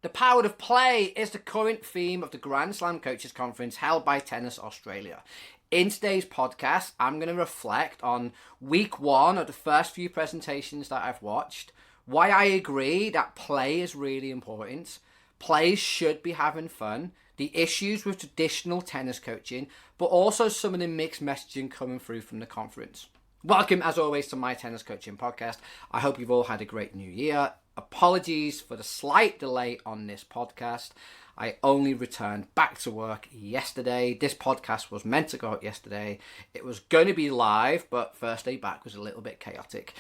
The power of play is the current theme of the Grand Slam Coaches Conference held by Tennis Australia. In today's podcast, I'm going to reflect on week one of the first few presentations that I've watched, why I agree that play is really important, players should be having fun, the issues with traditional tennis coaching, but also some of the mixed messaging coming through from the conference. Welcome, as always, to my tennis coaching podcast. I hope you've all had a great new year. Apologies for the slight delay on this podcast. I only returned back to work yesterday. This podcast was meant to go out yesterday. It was going to be live, but first day back was a little bit chaotic.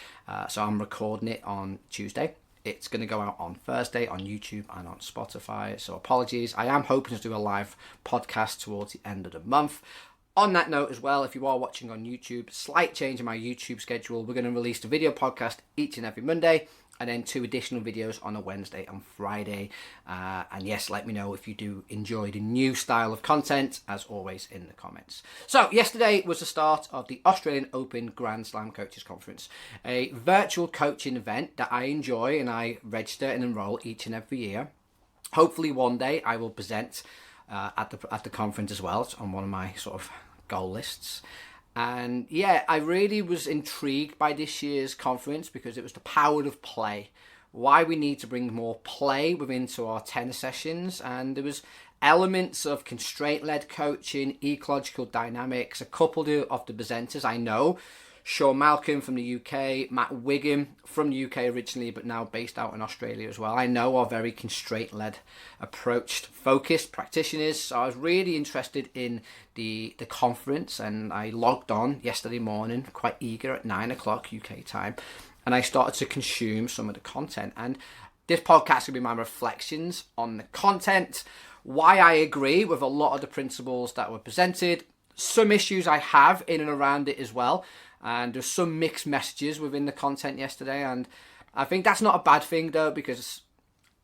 So I'm recording it on Tuesday. It's going to go out on Thursday on YouTube and on Spotify. So apologies. I am hoping to do a live podcast towards the end of the month. On that note as well, if you are watching on YouTube, slight change in my YouTube schedule. We're going to release the video podcast each and every Monday, and then 2 additional videos on a Wednesday and Friday. And yes, let me know if you do enjoy the new style of content, as always, in the comments. So yesterday was the start of the Australian Open Grand Slam Coaches Conference, a virtual coaching event that I enjoy and I register and enroll each and every year. Hopefully one day I will present at the conference as well. It's on one of my sort of goal lists. And yeah, I really was intrigued by this year's conference because it was the power of play. Why we need to bring more play into our tennis sessions. And there was elements of constraint-led coaching, ecological dynamics. A couple of the presenters I know, Sean Malcolm from the UK, Matt Wiggum from the UK originally, but now based out in Australia as well, I know are very constraint-led, approached, focused practitioners. So I was really interested in the conference, and I logged on yesterday morning, quite eager at 9 o'clock UK time, and I started to consume some of the content. And this podcast will be my reflections on the content, why I agree with a lot of the principles that were presented, some issues I have in and around it as well. And there's some mixed messages within the content yesterday. And I think that's not a bad thing, though, because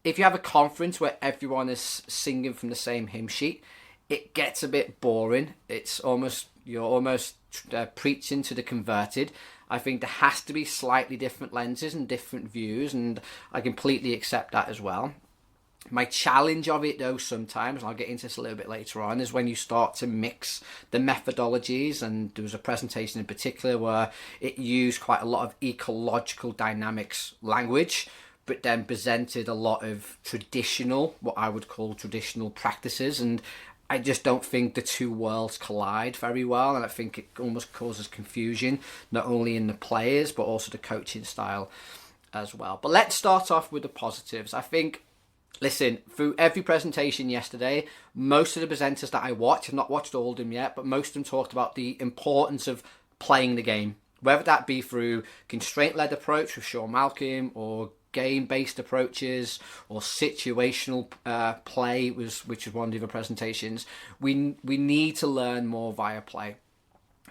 if you have a conference where everyone is singing from the same hymn sheet, it gets a bit boring. You're almost preaching to the converted. I think there has to be slightly different lenses and different views, and I completely accept that as well. My challenge of it, though, sometimes, and I'll get into this a little bit later on, is when you start to mix the methodologies. And there was a presentation in particular where it used quite a lot of ecological dynamics language, but then presented a lot of what I would call traditional practices. And I just don't think the two worlds collide very well. And I think it almost causes confusion, not only in the players, but also the coaching style as well. But let's start off with the positives. I think, listen, through every presentation yesterday, most of the presenters that I watched, I've not watched all of them yet, but most of them talked about the importance of playing the game, whether that be through constraint-led approach with Sean Malcolm, or game-based approaches, or situational play, which was one of the other presentations. We need to learn more via play.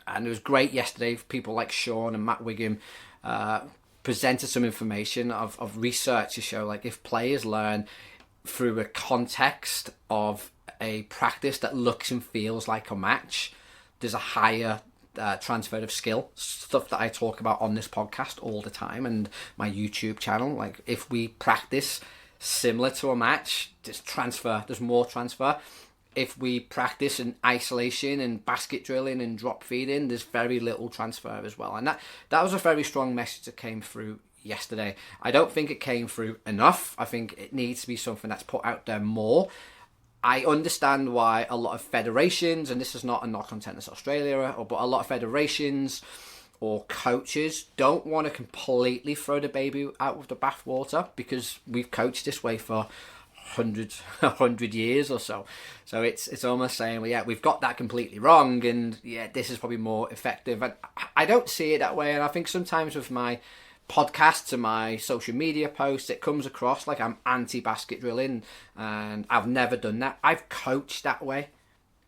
And it was great yesterday for people like Sean and Matt Wiggum presented some information of research to show, like, if players learn through a context of a practice that looks and feels like a match, there's a higher transfer of skill, stuff that I talk about on this podcast all the time and my YouTube channel. Like, if we practice similar to a match, there's more transfer. If we practice in isolation and basket drilling and drop feeding, there's very little transfer as well. And that was a very strong message that came through yesterday. I don't think it came through enough. I think it needs to be something that's put out there more. I understand why a lot of federations, and this is not a knock on Tennis Australia, but a lot of federations or coaches don't want to completely throw the baby out with the bathwater, because we've coached this way for 100 years or so. So it's almost saying, well, yeah, we've got that completely wrong, and yeah, this is probably more effective. And I don't see it that way. And I think sometimes with my podcasts and my social media posts, it comes across like I'm anti-basket drilling, and I've never done that. I've coached that way.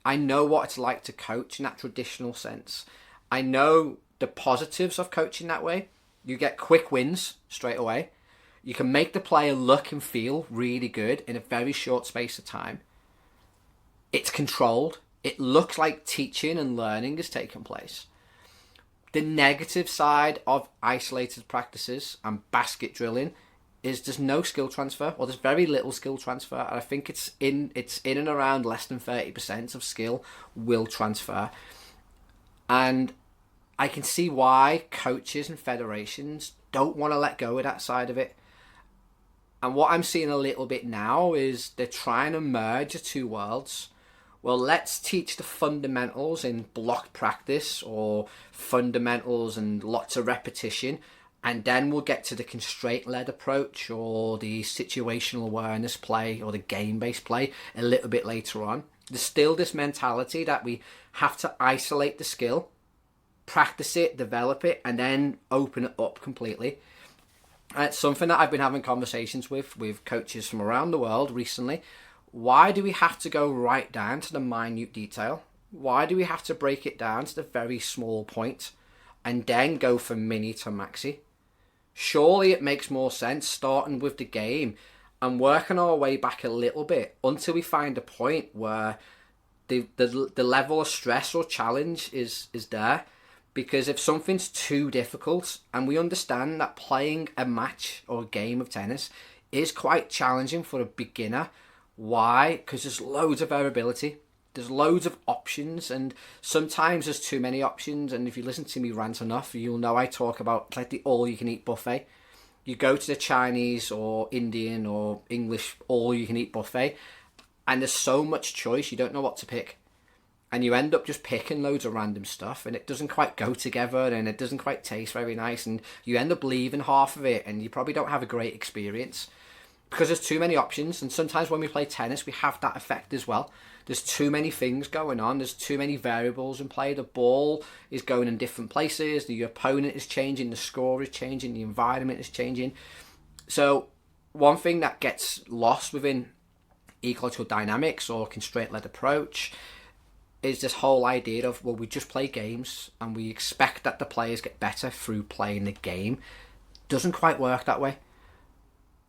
I know what it's like to coach in that traditional sense. I know the positives of coaching that way. You get quick wins straight away. You can make the player look and feel really good in a very short space of time. It's controlled. It looks like teaching and learning is taking place. The negative side of isolated practices and basket drilling is there's no skill transfer, or there's very little skill transfer. And I think it's in and around less than 30% of skill will transfer. And I can see why coaches and federations don't want to let go of that side of it. And what I'm seeing a little bit now is they're trying to merge the two worlds. Well, let's teach the fundamentals in block practice or fundamentals and lots of repetition, and then we'll get to the constraint-led approach or the situational awareness play or the game-based play a little bit later on. There's still this mentality that we have to isolate the skill, practice it, develop it, and then open it up completely. And it's something that I've been having conversations with coaches from around the world recently. Why do we have to go right down to the minute detail? Why do we have to break it down to the very small point and then go from mini to maxi? Surely it makes more sense starting with the game and working our way back a little bit until we find a point where the level of stress or challenge is there. Because if something's too difficult, and we understand that playing a match or a game of tennis is quite challenging for a beginner. Why? Because there's loads of variability. There's loads of options, and sometimes there's too many options. And if you listen to me rant enough, you'll know I talk about like the all-you-can-eat buffet. You go to the Chinese or Indian or English all-you-can-eat buffet, and there's so much choice, you don't know what to pick. And you end up just picking loads of random stuff, and it doesn't quite go together, and it doesn't quite taste very nice, and you end up leaving half of it, and you probably don't have a great experience because there's too many options. And sometimes when we play tennis, we have that effect as well. There's too many things going on. There's too many variables in play. The ball is going in different places. The opponent is changing. The score is changing. The environment is changing. So one thing that gets lost within ecological dynamics or constraint-led approach is this whole idea of, well, we just play games and we expect that the players get better through playing the game. Doesn't quite work that way.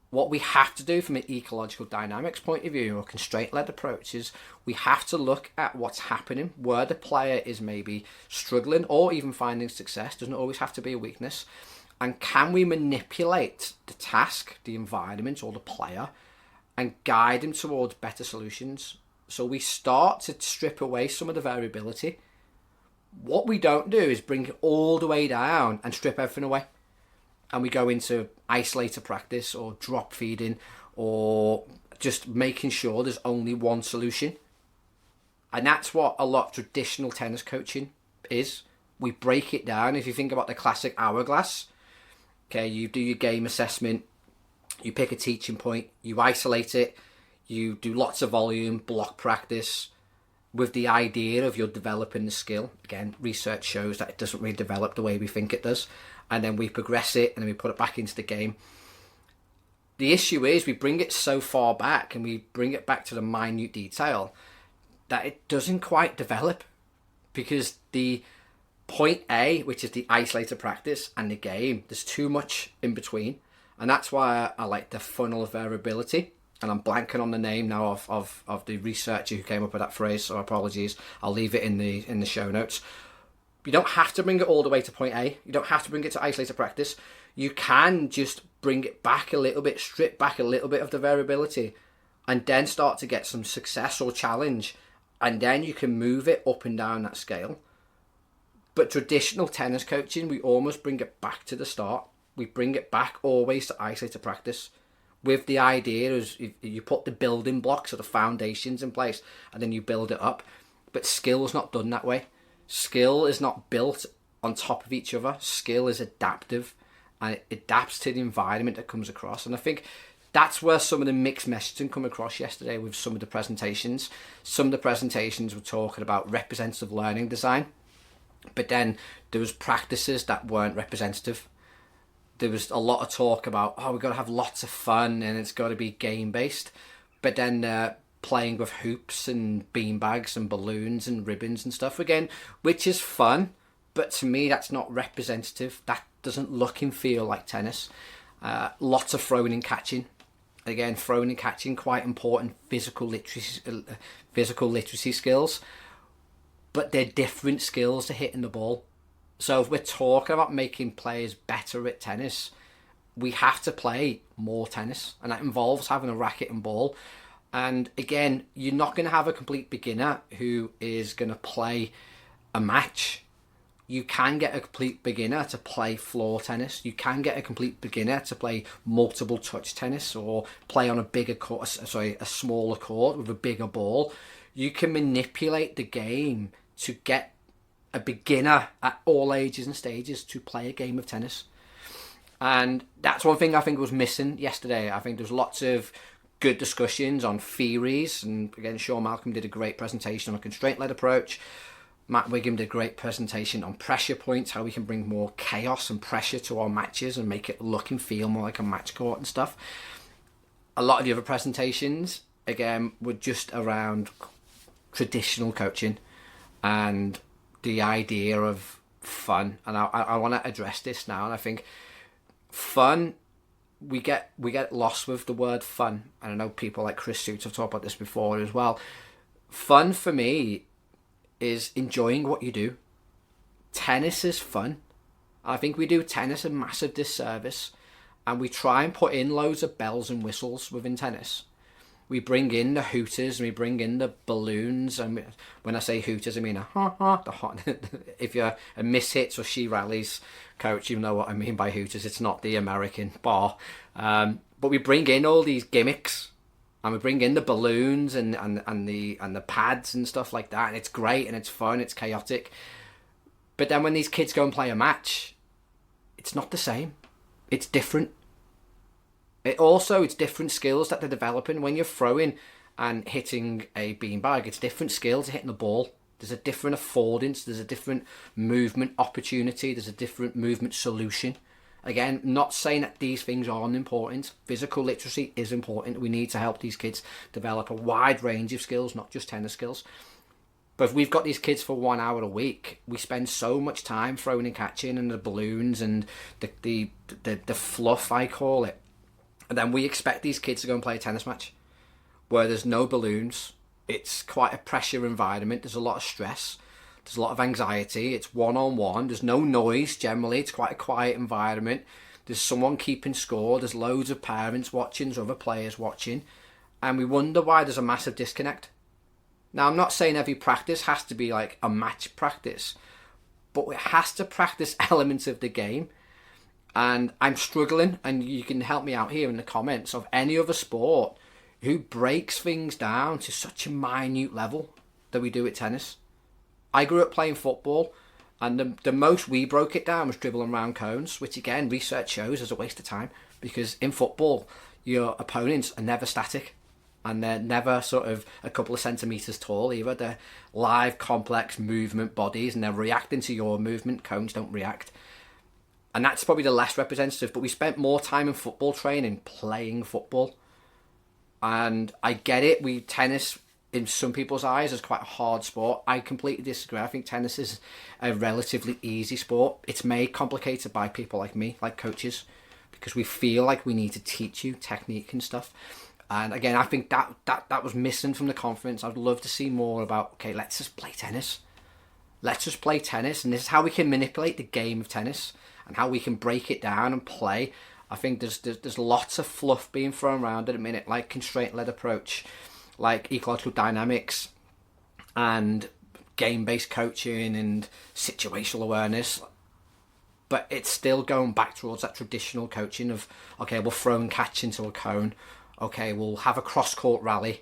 What we have to do from an ecological dynamics point of view or constraint-led approach is we have to look at what's happening, where the player is maybe struggling or even finding success. Doesn't always have to be a weakness. And can we manipulate the task, the environment or the player and guide them towards better solutions? So we start to strip away some of the variability. What we don't do is bring it all the way down and strip everything away. And we go into isolated practice or drop feeding or just making sure there's only one solution. And that's what a lot of traditional tennis coaching is. We break it down. If you think about the classic hourglass, okay, you do your game assessment, you pick a teaching point, you isolate it, you do lots of volume, block practice with the idea of you're developing the skill. Again, research shows that it doesn't really develop the way we think it does. And then we progress it and then we put it back into the game. The issue is we bring it so far back and we bring it back to the minute detail that it doesn't quite develop, because the point A, which is the isolated practice, and the game, there's too much in between. And that's why I like the funnel of variability. And I'm blanking on the name now of the researcher who came up with that phrase, so apologies. I'll leave it in the show notes. You don't have to bring it all the way to point A. You don't have to bring it to isolated practice. You can just bring it back a little bit, strip back a little bit of the variability, and then start to get some success or challenge. And then you can move it up and down that scale. But traditional tennis coaching, we almost bring it back to the start. We bring it back always to isolated practice, with the idea is you put the building blocks or the foundations in place and then you build it up. But skill is not done that way. Skill is not built on top of each other. Skill is adaptive, and it adapts to the environment that comes across. And I think that's where some of the mixed messaging come across yesterday with some of the presentations. Some of the presentations were talking about representative learning design, but then there was practices that weren't representative. There was a lot of talk about, oh, we've got to have lots of fun and it's got to be game-based. But then playing with hoops and beanbags and balloons and ribbons and stuff again, which is fun. But to me, that's not representative. That doesn't look and feel like tennis. Lots of throwing and catching. Again, throwing and catching, quite important physical literacy skills. But they're different skills to hitting the ball. So if we're talking about making players better at tennis, we have to play more tennis, and that involves having a racket and ball. And again, you're not going to have a complete beginner who is going to play a match. You can get a complete beginner to play floor tennis. You can get a complete beginner to play multiple touch tennis, or play on a bigger court, a smaller court with a bigger ball. You can manipulate the game to get a beginner at all ages and stages to play a game of tennis. And that's one thing I think was missing yesterday. I think there's lots of good discussions on theories, and again, Sean Malcolm did a great presentation on a constraint-led approach. Matt Wiggum did a great presentation on pressure points, how we can bring more chaos and pressure to our matches and make it look and feel more like a match court and stuff. A lot of the other presentations, again, were just around traditional coaching and the idea of fun. And I want to address this now. And I think fun, we get lost with the word fun. And I know people like Chris Suits have talked about this before as well. Fun for me is enjoying what you do. Tennis is fun. I think we do tennis a massive disservice, and we try and put in loads of bells and whistles within tennis. We bring in the hooters, and we bring in the balloons, and when I say hooters, I mean if you're a Miss Hits or She Rallies coach, you know what I mean by hooters. It's not the American bar, but we bring in all these gimmicks, and we bring in the balloons and the pads and stuff like that, and it's great and it's fun, it's chaotic. But then when these kids go and play a match, it's not the same. It's different. It's different skills that they're developing. When you're throwing and hitting a beanbag, it's different skills to hitting the ball. There's a different affordance, there's a different movement opportunity, there's a different movement solution. Again, not saying that these things aren't important. Physical literacy is important. We need to help these kids develop a wide range of skills, not just tennis skills. But if we've got these kids for 1 hour a week, we spend so much time throwing and catching, and the balloons and the fluff, I call it. And then we expect these kids to go and play a tennis match where there's no balloons. It's quite a pressure environment. There's a lot of stress. There's a lot of anxiety. It's one-on-one. There's no noise generally. It's quite a quiet environment. There's someone keeping score. There's loads of parents watching. There's other players watching. And we wonder why there's a massive disconnect. Now, I'm not saying every practice has to be like a match practice, but it has to practice elements of the game. And I'm struggling, and you can help me out here in the comments, of any other sport who breaks things down to such a minute level that we do at tennis. I grew up playing football, and the most we broke it down was dribbling around cones, which again, research shows is a waste of time, because in football, your opponents are never static, and they're never sort of a couple of centimetres tall either. They're live, complex movement bodies, and they're reacting to your movement. Cones don't react. And that's probably the less representative, but we spent more time in football training playing football. And I get it, tennis in some people's eyes is quite a hard sport. I completely disagree. I think tennis is a relatively easy sport. It's made complicated by people like me, like coaches, because we feel like we need to teach you technique and stuff. And again, I think that was missing from the conference. I'd love to see more about, okay, let's just play tennis. Let's just play tennis, and this is how we can manipulate the game of tennis and how we can break it down and play. I think there's lots of fluff being thrown around at a minute, like constraint-led approach, like ecological dynamics, and game-based coaching and situational awareness. But it's still going back towards that traditional coaching of, okay, we'll throw and catch into a cone. Okay, we'll have a cross-court rally.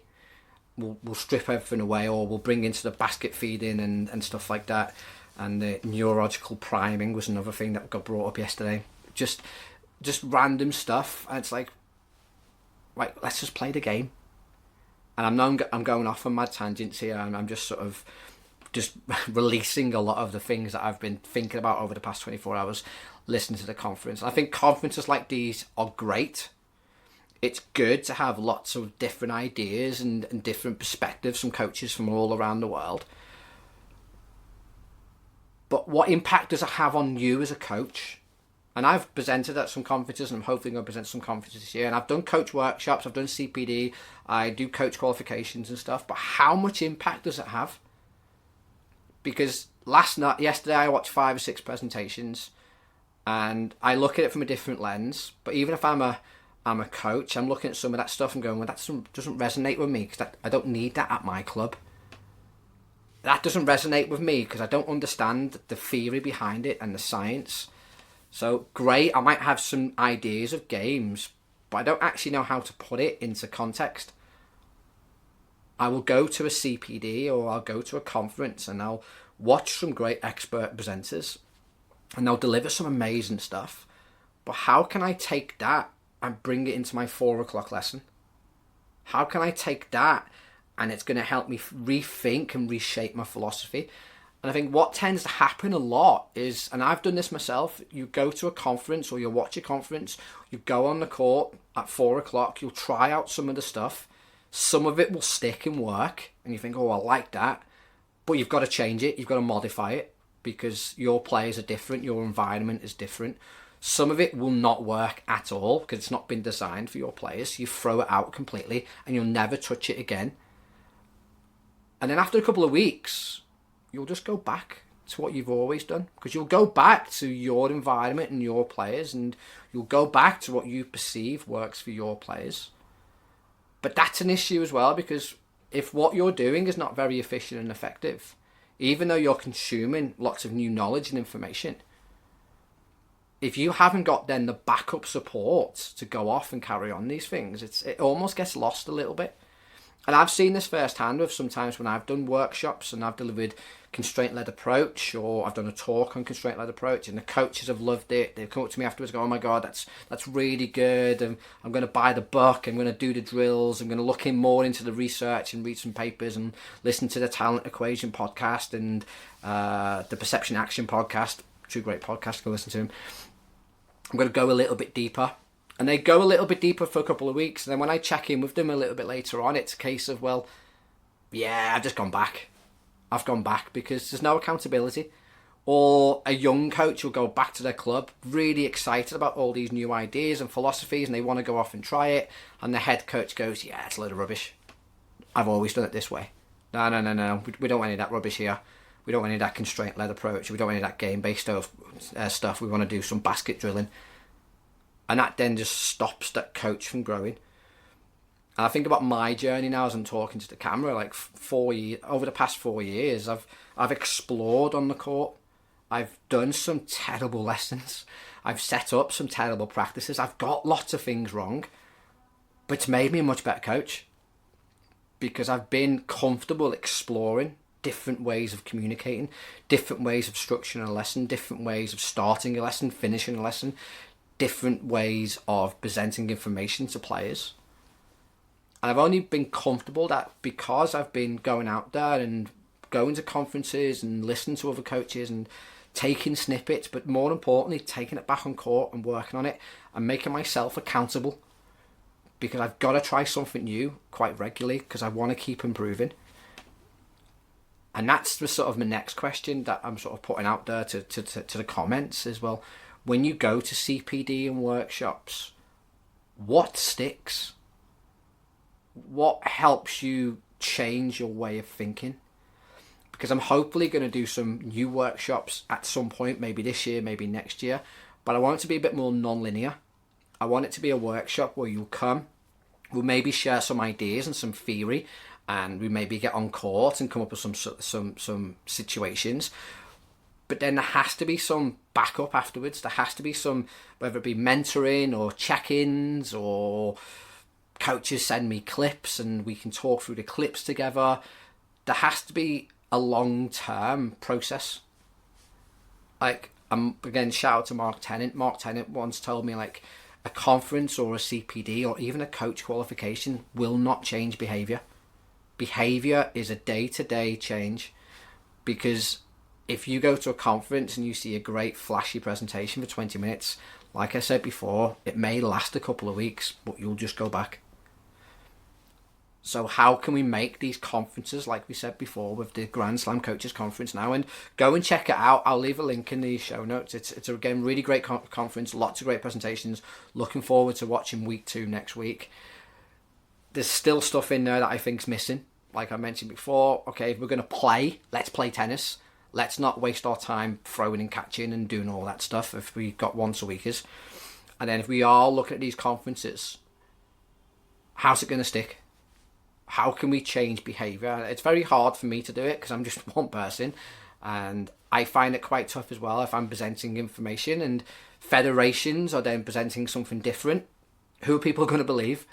We'll strip everything away, or we'll bring into the basket feeding and stuff like that. And the neurological priming was another thing that got brought up yesterday. Just random stuff. And it's like, right, let's just play the game. And I know I'm going off on mad tangents here, and I'm just sort of just releasing a lot of the things that I've been thinking about over the past 24 hours listening to the conference. I think conferences like these are great. It's good to have lots of different ideas and different perspectives from coaches from all around the world. But what impact does it have on you as a coach? And I've presented at some conferences, and I'm hopefully going to present some conferences this year. And I've done coach workshops, I've done CPD, I do coach qualifications and stuff. But how much impact does it have? Because yesterday I watched 5 or 6 presentations, And I look at it from a different lens. But even if I'm a coach, I'm looking at some of that stuff and going, well, that doesn't resonate with me because I don't need that at my club. That doesn't resonate with me because I don't understand the theory behind it and the science. So great, I might have some ideas of games, but I don't actually know how to put it into context. I will go to a CPD or I'll go to a conference and I'll watch some great expert presenters and they'll deliver some amazing stuff. But how can I take that and bring it into my 4 o'clock lesson? How can I take that and it's going to help me rethink and reshape my philosophy? And I think what tends to happen a lot is, and I've done this myself, you go to a conference or you watch a conference, you go on the court at 4 o'clock, you'll try out some of the stuff. Some of it will stick and work and you think, oh, I like that. But you've got to change it. You've got to modify it because your players are different. Your environment is different. Some of it will not work at all because it's not been designed for your players. So you throw it out completely and you'll never touch it again. And then after a couple of weeks, you'll just go back to what you've always done because you'll go back to your environment and your players and you'll go back to what you perceive works for your players. But that's an issue as well because if what you're doing is not very efficient and effective, even though you're consuming lots of new knowledge and information, if you haven't got then the backup support to go off and carry on these things, it almost gets lost a little bit. And I've seen this firsthand with sometimes when I've done workshops and I've delivered constraint-led approach or I've done a talk on constraint-led approach and the coaches have loved it. They've come up to me afterwards and go, oh my God, that's really good. And I'm going to buy the book. I'm going to do the drills. I'm going to look in more into the research and read some papers and listen to the Talent Equation podcast and the Perception Action podcast. 2 great podcasts. Go listen to them. I'm going to go a little bit deeper. And they go a little bit deeper for a couple of weeks. And then when I check in with them a little bit later on, it's a case of, well, yeah, I've just gone back. I've gone back because there's no accountability. Or a young coach will go back to their club, really excited about all these new ideas and philosophies, and they want to go off and try it. And the head coach goes, yeah, it's a load of rubbish. I've always done it this way. No. We don't want any of that rubbish here. We don't want any of that constraint-led approach. We don't want any of that game-based stuff. We want to do some basket drilling. And that then just stops that coach from growing. And I think about my journey now as I'm talking to the camera, like 4 years, over the past 4 years, I've explored on the court. I've done some terrible lessons. I've set up some terrible practices. I've got lots of things wrong. But it's made me a much better coach. Because I've been comfortable exploring different ways of communicating, different ways of structuring a lesson, different ways of starting a lesson, finishing a lesson, different ways of presenting information to players. And I've only been comfortable that because I've been going out there and going to conferences and listening to other coaches and taking snippets, but more importantly, taking it back on court and working on it and making myself accountable because I've got to try something new quite regularly because I want to keep improving. And that's the sort of my next question that I'm sort of putting out there to the comments as well. When you go to CPD and workshops, what sticks? What helps you change your way of thinking? Because I'm hopefully going to do some new workshops at some point, maybe this year, maybe next year. But I want it to be a bit more non-linear. I want it to be a workshop where you'll come, we'll maybe share some ideas and some theory, and we maybe get on court and come up with some situations. But then there has to be some backup afterwards. There has to be some, whether it be mentoring or check-ins or coaches send me clips and we can talk through the clips together. There has to be a long-term process. Like, again, shout out to Mark Tennant. Mark Tennant once told me, like, a conference or a CPD or even a coach qualification will not change behaviour. Behaviour is a day-to-day change because if you go to a conference and you see a great flashy presentation for 20 minutes, like I said before, it may last a couple of weeks, but you'll just go back. So how can we make these conferences, like we said before, with the Grand Slam Coaches Conference now, and go and check it out. I'll leave a link in the show notes. It's again, really great conference, lots of great presentations. Looking forward to watching week 2 next week. There's still stuff in there that I think's missing. Like I mentioned before, okay, if we're going to play, let's play tennis. Let's not waste our time throwing and catching and doing all that stuff if we got once a weekers. And then if we are looking at these conferences, how's it going to stick? How can we change behaviour? It's very hard for me to do it because I'm just one person, and I find it quite tough as well if I'm presenting information and federations are then presenting something different. Who are people going to believe?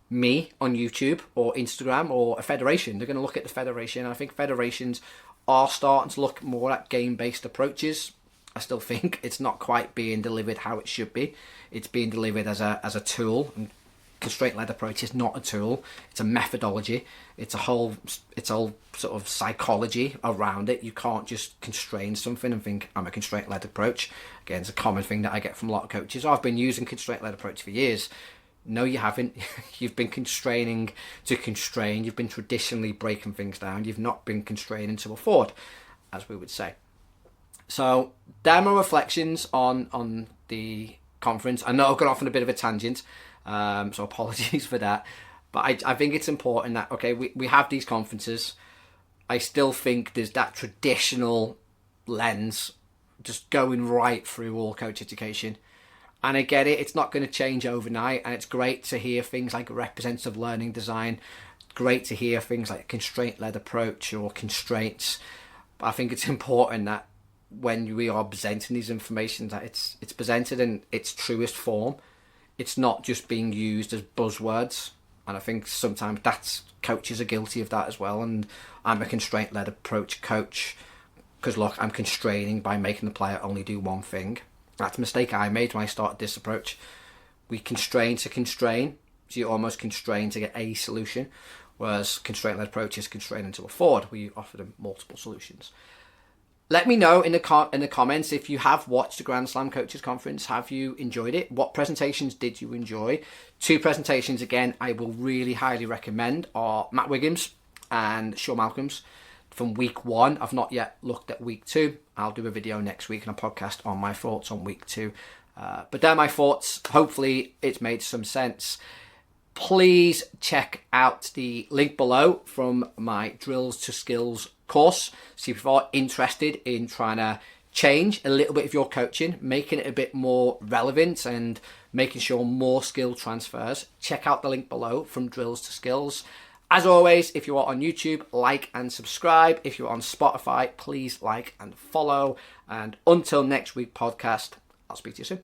Me on YouTube or Instagram, or a federation? They're going to look at the federation. I think federations are starting to look more at game-based approaches. I still think it's not quite being delivered how it should be. It's being delivered as a tool, and constraint-led approach is not a tool. It's a methodology. It's a whole sort of psychology around it. You can't just constrain something and think I'm a constraint-led approach. Again, it's a common thing that I get from a lot of coaches. Oh, I've been using constraint-led approach for years. No, you haven't. You've been constraining to constrain. You've been traditionally breaking things down. You've not been constraining to afford, as we would say. So, demo reflections on the conference. I know I've gone off on a bit of a tangent, so apologies for that. But I think it's important that, okay, we have these conferences. I still think there's that traditional lens just going right through all coach education. And I get it, it's not going to change overnight, and it's great to hear things like representative learning design, great to hear things like constraint-led approach or constraints. But I think it's important that when we are presenting these information, that it's presented in its truest form. It's not just being used as buzzwords. And I think sometimes coaches are guilty of that as well. And I'm a constraint-led approach coach because, look, I'm constraining by making the player only do one thing. That's a mistake I made when I started this approach. We constrain to constrain, so you almost constrain to get a solution, whereas constraint-led approach is constraining to afford. We offer them multiple solutions. Let me know in the comments if you have watched the Grand Slam Coaches Conference. Have you enjoyed it? What presentations did you enjoy? 2 presentations, again, I will really highly recommend are Matt Wiggins and Shawn Malcolm's from week 1. I've not yet looked at week 2. I'll do a video next week and a podcast on my thoughts on week 2. But they're my thoughts. Hopefully it's made some sense. Please check out the link below from my Drills to Skills course. So if you are interested in trying to change a little bit of your coaching, making it a bit more relevant and making sure more skill transfers, check out the link below from Drills to Skills. As always, if you are on YouTube, like and subscribe. If you're on Spotify, please like and follow. And until next week podcast, I'll speak to you soon.